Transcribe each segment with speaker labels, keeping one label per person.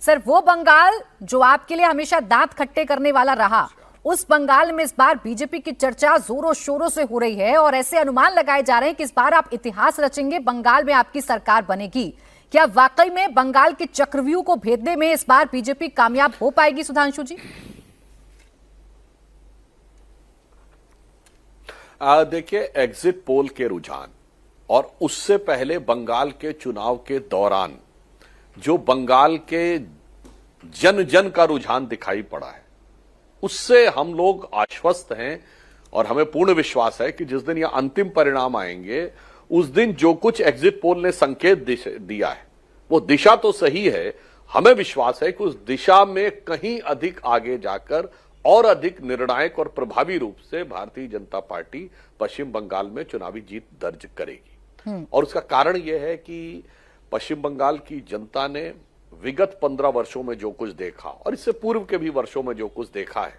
Speaker 1: Sir वो बंगाल जो आपके लिए हमेशा दांत खट्टे करने वाला रहा, उस बंगाल में इस बार बीजेपी की चर्चा जोरों शोरों से हो रही है और ऐसे अनुमान लगाए जा रहे हैं कि इस बार आप इतिहास रचेंगे, बंगाल में आपकी सरकार बनेगी। क्या वाकई में बंगाल के चक्रव्यूह को भेदने में इस बार बीजेपी कामयाब हो पाएगी सुधांशु जी?
Speaker 2: देखिए, एग्जिट पोल के रुझान और उससे पहले बंगाल के चुनाव के दौरान जो बंगाल के जन जन का रुझान दिखाई पड़ा है, उससे हम लोग आश्वस्त हैं और हमें पूर्ण विश्वास है कि जिस दिन यह अंतिम परिणाम आएंगे उस दिन जो कुछ एग्जिट पोल ने संकेत दिया है वो दिशा तो सही है। हमें विश्वास है कि उस दिशा में कहीं अधिक आगे जाकर और अधिक निर्णायक और प्रभावी रूप से भारतीय जनता पार्टी पश्चिम बंगाल में चुनावी जीत दर्ज करेगी। और उसका कारण यह है कि पश्चिम बंगाल की जनता ने विगत 15 वर्षों में जो कुछ देखा और इससे पूर्व के भी वर्षों में जो कुछ देखा है,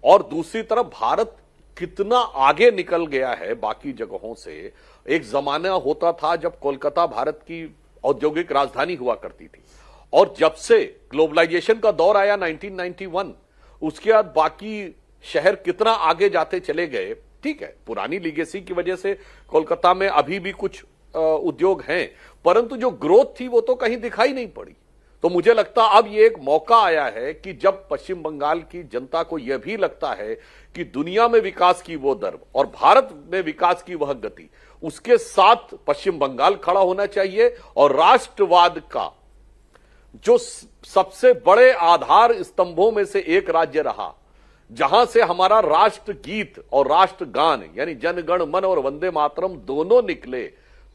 Speaker 2: और दूसरी तरफ भारत कितना आगे निकल गया है बाकी जगहों से। एक जमाना होता था जब कोलकाता भारत की औद्योगिक राजधानी हुआ करती थी, और जब से ग्लोबलाइजेशन का दौर आया 1991, उसके बाद बाकी शहर कितना आगे जाते चले गए। ठीक है, पुरानी लीगेसी की वजह से कोलकाता में अभी भी कुछ उद्योग हैं, परंतु जो ग्रोथ थी वो तो कहीं दिखाई नहीं पड़ी। तो मुझे लगता अब ये एक मौका आया है कि जब पश्चिम बंगाल की जनता को यह भी लगता है कि दुनिया में विकास की वो दर और भारत में विकास की वह गति, उसके साथ पश्चिम बंगाल खड़ा होना चाहिए। और राष्ट्रवाद का जो सबसे बड़े आधार स्तंभों में से एक राज्य रहा, जहां से हमारा राष्ट्र गीत और राष्ट्र गान यानी जनगण मन और वंदे मातरम दोनों निकले,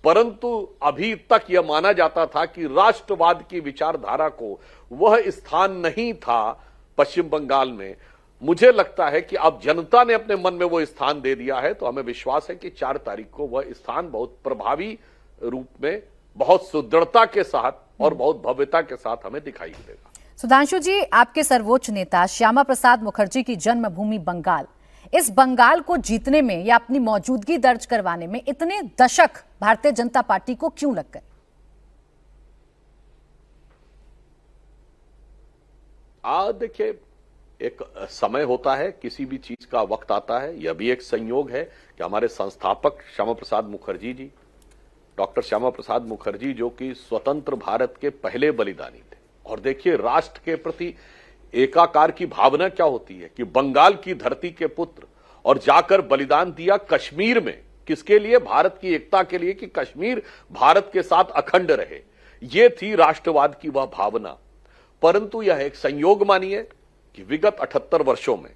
Speaker 2: परंतु अभी तक यह माना जाता था कि राष्ट्रवाद की विचारधारा को वह स्थान नहीं था पश्चिम बंगाल में। मुझे लगता है कि अब जनता ने अपने मन में वो स्थान दे दिया है, तो हमें विश्वास है कि 4 तारीख को वह स्थान बहुत प्रभावी रूप में, बहुत सुदृढ़ता के साथ और बहुत भव्यता के साथ हमें दिखाई देगा।
Speaker 1: सुधांशु जी, आपके सर्वोच्च नेता श्यामा प्रसाद मुखर्जी की जन्मभूमि बंगाल, इस बंगाल को जीतने में या अपनी मौजूदगी दर्ज करवाने में इतने दशक भारतीय जनता पार्टी को क्यों लग गए?
Speaker 2: देखिए, एक समय होता है, किसी भी चीज का वक्त आता है। यह भी एक संयोग है कि हमारे संस्थापक श्यामा प्रसाद मुखर्जी जी, डॉक्टर श्यामा प्रसाद मुखर्जी, जो कि स्वतंत्र भारत के पहले बलिदानी थे। और देखिए, राष्ट्र के प्रति एकाकार की भावना क्या होती है कि बंगाल की धरती के पुत्र और जाकर बलिदान दिया कश्मीर में, किसके लिए? भारत की एकता के लिए, कि कश्मीर भारत के साथ अखंड रहे। यह थी राष्ट्रवाद की वह भावना। परंतु यह एक संयोग मानिए कि विगत 78 वर्षों में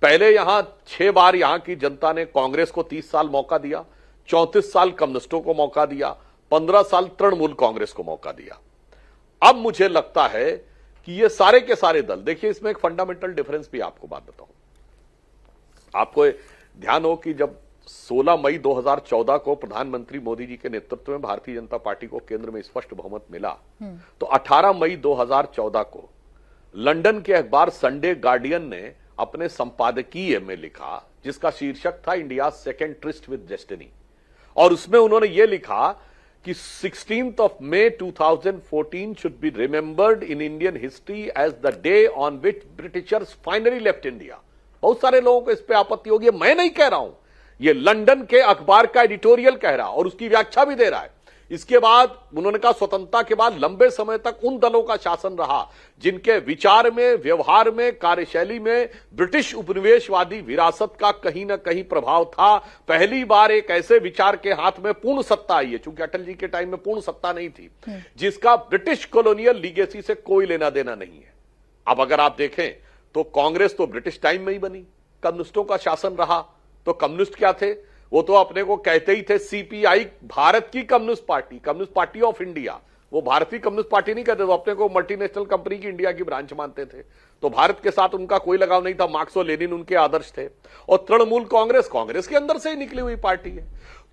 Speaker 2: पहले यहां 6 बार यहां की जनता ने कांग्रेस को 30 साल मौका दिया, 34 साल कम्युनिस्टों को मौका दिया, 15 साल तृणमूल कांग्रेस को मौका दिया। अब मुझे लगता है कि ये सारे के सारे दल, देखिए इसमें एक फंडामेंटल डिफरेंस भी आपको बात बताऊं। आपको ध्यान हो कि जब 16 मई 2014 को प्रधानमंत्री मोदी जी के नेतृत्व में भारतीय जनता पार्टी को केंद्र में स्पष्ट बहुमत मिला, तो 18 मई 2014 को लंदन के अखबार संडे गार्डियन ने अपने संपादकीय में लिखा, जिसका शीर्षक था India second tourist with destiny, और उसमें उन्होंने यह लिखा कि 16th of May 2014 should be remembered in Indian history as the day on which Britishers finally left India। बहुत सारे लोगों को इस पे आपत्ति होगी, मैं नहीं कह रहा हूं, ये लंदन के अखबार का एडिटोरियल कह रहा और उसकी व्याख्या भी दे रहा है। इसके बाद उन्होंने कहा, स्वतंत्रता के बाद लंबे समय तक उन दलों का शासन रहा जिनके विचार में, व्यवहार में, कार्यशैली में ब्रिटिश उपनिवेशवादी विरासत का कहीं ना कहीं प्रभाव था। पहली बार एक ऐसे विचार के हाथ में पूर्ण सत्ता आई है, चूंकि अटल जी के टाइम में पूर्ण सत्ता नहीं थी, जिसका ब्रिटिश कॉलोनियल लीगेसी से कोई लेना देना नहीं है। अब अगर आप देखें तो कांग्रेस तो ब्रिटिश टाइम में ही बनी, कम्युनिस्टों का शासन रहा, तो कम्युनिस्ट क्या थे? वो तो अपने को कहते ही थे सीपीआई, भारत की कम्युनिस्ट पार्टी ऑफ इंडिया। वो भारतीय कम्युनिस्ट पार्टी नहीं कहते, वो अपने को मल्टीनेशनल कंपनी की इंडिया की ब्रांच मानते थे। तो भारत के साथ उनका कोई लगाव नहीं था, मार्क्स और लेनिन उनके आदर्श थे। और तृणमूल कांग्रेस के अंदर से ही निकली हुई पार्टी है।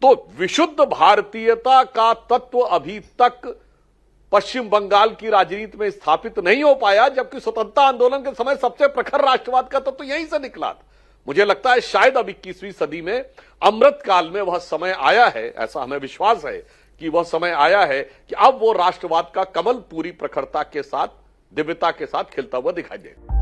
Speaker 2: तो विशुद्ध भारतीयता का तत्व अभी तक पश्चिम बंगाल की राजनीति में स्थापित नहीं हो पाया, जबकि स्वतंत्रता आंदोलन के समय सबसे प्रखर राष्ट्रवाद का तत्व यहीं से निकला था। मुझे लगता है शायद अब 21वीं सदी में अमृत काल में वह समय आया है, ऐसा हमें विश्वास है कि वह समय आया है कि अब वो राष्ट्रवाद का कमल पूरी प्रखरता के साथ दिव्यता के साथ खिलता हुआ दिखाई देगा।